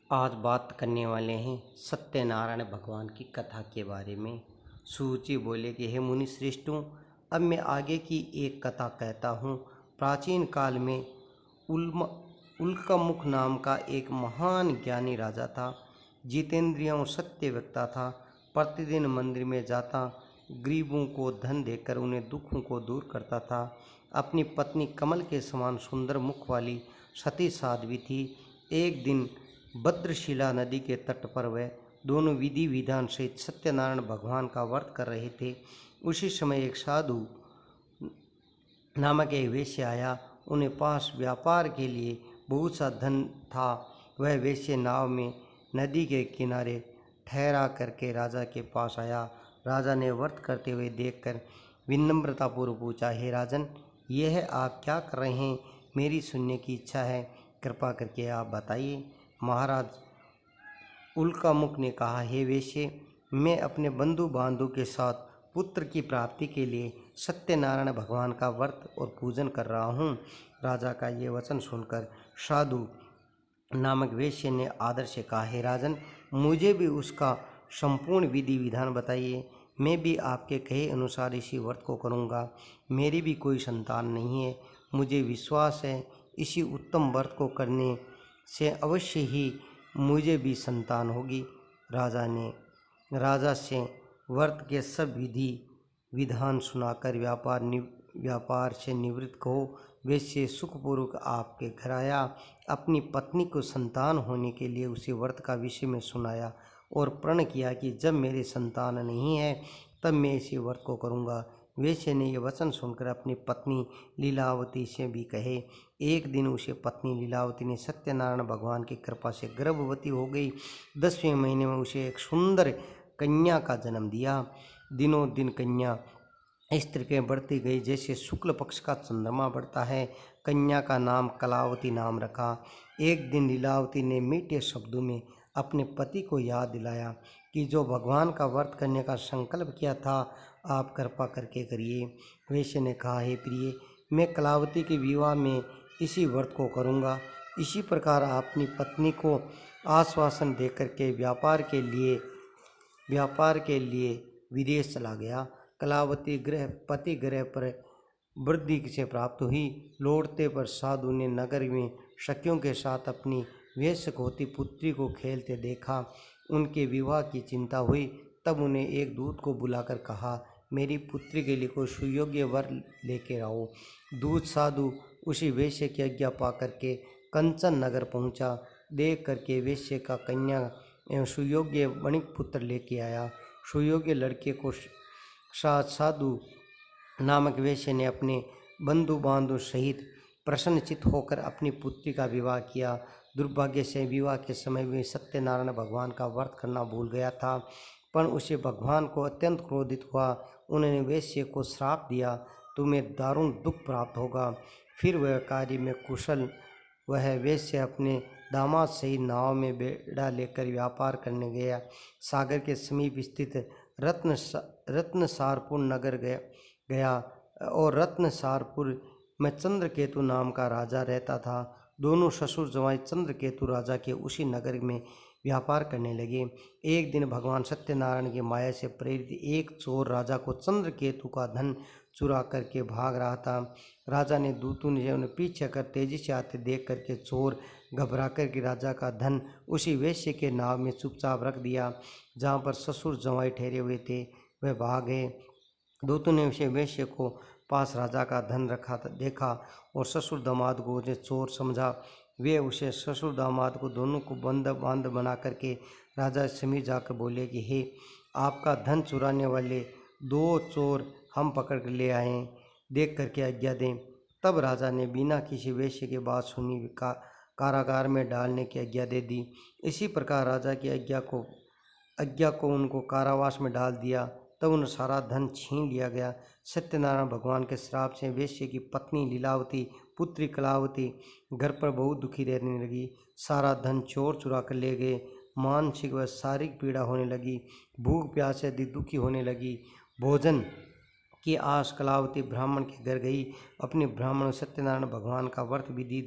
आज बात करने वाले हैं सत्यनारायण भगवान की कथा के बारे में। सूची बोले कि हे मुनि श्रेष्ठों, अब मैं आगे की एक कथा कहता हूँ। प्राचीन काल में उल्म उल्कामुख नाम का एक महान ज्ञानी राजा था। जितेंद्रियों और सत्य वक्ता था। प्रतिदिन मंदिर में जाता, गरीबों को धन देकर उन्हें दुखों को दूर करता था। अपनी पत्नी कमल के समान सुंदर मुख वाली सती साध्वी थी। एक दिन भद्रशिला नदी के तट पर वे दोनों विधि विधान सहित सत्यनारायण भगवान का व्रत कर रहे थे। उसी समय एक साधु नामक एक वेश्या आया। उन्हें पास व्यापार के लिए बहुत सा धन था। वह वेश्या नाव में नदी के किनारे ठहरा करके राजा के पास आया। राजा ने व्रत करते हुए देखकर विनम्रतापूर्वक पूछा, हे राजन, यह आप क्या कर रहे हैं? मेरी सुनने की इच्छा है, कृपा करके आप बताइए। महाराज उल्कामुख ने कहा, हे वेश्ये, मैं अपने बंधु बांधव के साथ पुत्र की प्राप्ति के लिए सत्यनारायण भगवान का व्रत और पूजन कर रहा हूँ। राजा का ये वचन सुनकर साधु नामक वेश्य ने आदर से कहा, हे राजन, मुझे भी उसका संपूर्ण विधि विधान बताइए। मैं भी आपके कहे अनुसार इसी व्रत को करूँगा। मेरी भी कोई संतान नहीं है। मुझे विश्वास है इसी उत्तम व्रत को करने से अवश्य ही मुझे भी संतान होगी। राजा से व्रत के सब विधि विधान सुनाकर व्यापार से निवृत्त हो वैश्य सुखपूर्वक आपके घर आया। अपनी पत्नी को संतान होने के लिए उसे व्रत का विषय में सुनाया और प्रण किया कि जब मेरे संतान नहीं है तब मैं इसी व्रत को करूँगा। वैश्य ने यह वचन सुनकर अपनी पत्नी लीलावती से भी कहे। एक दिन उसे पत्नी लीलावती ने सत्यनारायण भगवान की कृपा से गर्भवती हो गई। 10वें महीने में उसे एक सुंदर कन्या का जन्म दिया। दिनों दिन कन्या इस तरह बढ़ती गई जैसे शुक्ल पक्ष का चंद्रमा बढ़ता है। कन्या का नाम कलावती नाम रखा। एक दिन लीलावती ने मीठे शब्दों में अपने पति को याद दिलाया कि जो भगवान का व्रत करने का संकल्प किया था, आप कृपा करके करिए। वैश्य ने कहा, हे प्रिय, मैं कलावती के विवाह में इसी व्रत को करूँगा। इसी प्रकार अपनी पत्नी को आश्वासन देकर के व्यापार के लिए विदेश चला गया। कलावती पति गृह पर वृद्धि से प्राप्त हुई। लौटते पर साधु ने नगर में सखियों के साथ अपनी वेश्य होती पुत्री को खेलते देखा। उनके विवाह की चिंता हुई। तब उन्हें एक दूत को बुलाकर कहा, मेरी पुत्री के लिए कोई सुयोग्य वर लेकर आओ। दूत साधु उसी वेश्य की आज्ञा पा करके कंचन नगर पहुंचा। देख करके वेश्य का कन्या एवं सुयोग्य वणिक पुत्र लेके आया। सुयोग्य लड़के को साथ साधु नामक वेश्य ने अपने बंधु बांधव सहित प्रसन्नचित होकर अपनी पुत्री का विवाह किया। दुर्भाग्य से विवाह के समय में सत्यनारायण भगवान का व्रत करना भूल गया था, पर उसे भगवान को अत्यंत क्रोधित हुआ। उन्होंने वेश्य को श्राप दिया, तुम्हें दारुण दुख प्राप्त होगा। फिर वह कार्य में कुशल वह वेश्य अपने दामाद सहित नाव में बेड़ा लेकर व्यापार करने गया। सागर के समीप स्थित रत्नसारपुर नगर गया और रत्नसारपुर में चंद्रकेतु नाम का राजा रहता था। दोनों ससुर जवाई चंद्रकेतु राजा के उसी नगर में व्यापार करने लगे। एक दिन भगवान सत्यनारायण की माया से प्रेरित एक चोर राजा को चंद्रकेतु का धन चुरा करके भाग रहा था। राजा ने दूतों ने उन्हें पीछे कर तेजी से आते देख करके चोर घबरा कर के राजा का धन उसी वेश्य के नाव में चुपचाप रख दिया। जहाँ पर ससुर जवाई ठहरे हुए थे वह भाग गए। दूतों ने उसे वेश्य को पास राजा का धन रखा देखा और ससुर दामाद को उसे चोर समझा। वे उसे ससुर दामाद को दोनों को बांध बना करके राजा समीप जाकर बोले कि हे, आपका धन चुराने वाले 2 चोर हम पकड़ कर ले आए हैं, देख करके आज्ञा दें। तब राजा ने बिना किसी वेश्य की बात सुनी कारागार में डालने की आज्ञा दे दी। इसी प्रकार राजा की आज्ञा को उनको कारावास में डाल दिया। तब उन सारा धन छीन लिया गया। सत्यनारायण भगवान के श्राप से वेश्य की पत्नी लीलावती पुत्री कलावती घर पर बहुत दुखी रहने लगी। सारा धन चोर चुरा कर ले गए। मानसिक व शारीरिक पीड़ा होने लगी। भूख प्यास से अधिक दुखी होने लगी। भोजन की आस कलावती ब्राह्मण के घर गई। अपने ब्राह्मण सत्यनारायण भगवान का व्रत विधि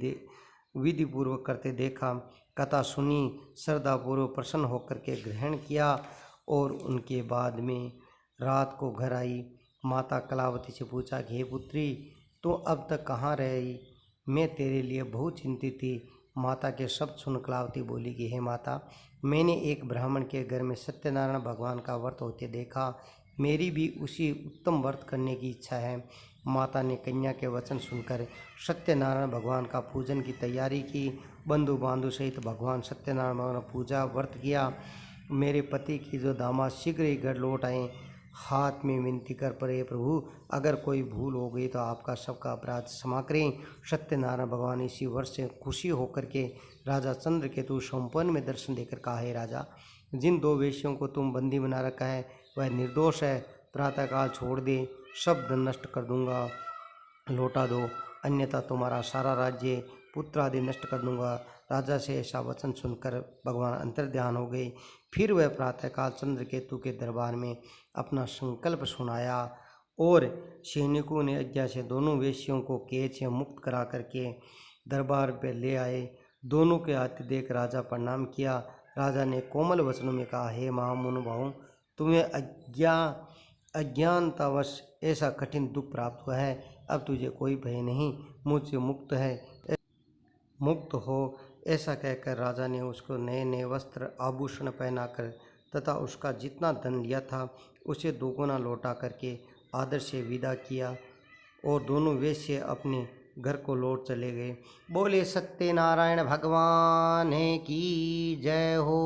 विधि पूर्वक करते देखा। कथा सुनी, श्रद्धापूर्वक प्रसन्न होकर के ग्रहण किया और उनके बाद में रात को घर आई। माता कलावती से पूछा कि हे पुत्री, तो अब तक कहाँ रही? मैं तेरे लिए बहुत चिंतित थी। माता के शब्द सुन कलावती बोली कि हे माता, मैंने एक ब्राह्मण के घर में सत्यनारायण भगवान का व्रत होते देखा। मेरी भी उसी उत्तम व्रत करने की इच्छा है। माता ने कन्या के वचन सुनकर सत्यनारायण भगवान का पूजन की तैयारी की। बंधु बांधु सहित भगवान सत्यनारायण भगवान पूजा व्रत किया। मेरे पति की जो दामाद शीघ्र ही घर लौट आए। हाथ में विनती कर पड़े, प्रभु अगर कोई भूल हो गई तो आपका सबका अपराध क्षमा करें। सत्यनारायण भगवान इसी वर्ष से खुशी होकर के राजा चंद्रकेतु सोमवन में दर्शन देकर कहा, हे राजा, जिन 2 वेश्यों को तुम बंदी बना रखा है वह निर्दोष है। प्रातःकाल छोड़ दे, सब धन नष्ट कर दूंगा, लौटा दो, अन्यथा तुम्हारा सारा राज्य पुत्र आदि नष्ट कर दूंगा। राजा से ऐसा वचन सुनकर भगवान अंतर्ध्यान हो गए। फिर वह प्रातःकाल चंद्रकेतु के दरबार में अपना संकल्प सुनाया और सैनिकों ने आज्ञा से दोनों वेश्यों को कैद से मुक्त करा करके दरबार पर ले आए। दोनों के आते देख राजा प्रणाम किया। राजा ने कोमल वचनों में कहा, हे महानुभाव, तुम्हें अज्ञानतावश ऐसा कठिन दुख प्राप्त हुआ है। अब तुझे कोई भय नहीं, मुझसे मुक्त हो। ऐसा कहकर राजा ने उसको नए नए वस्त्र आभूषण पहनाकर तथा उसका जितना धन लिया था उसे दोगुना लौटा करके आदर से विदा किया और दोनों वेश्य अपने घर को लौट चले गए। बोले सत्यनारायण भगवान की जय हो।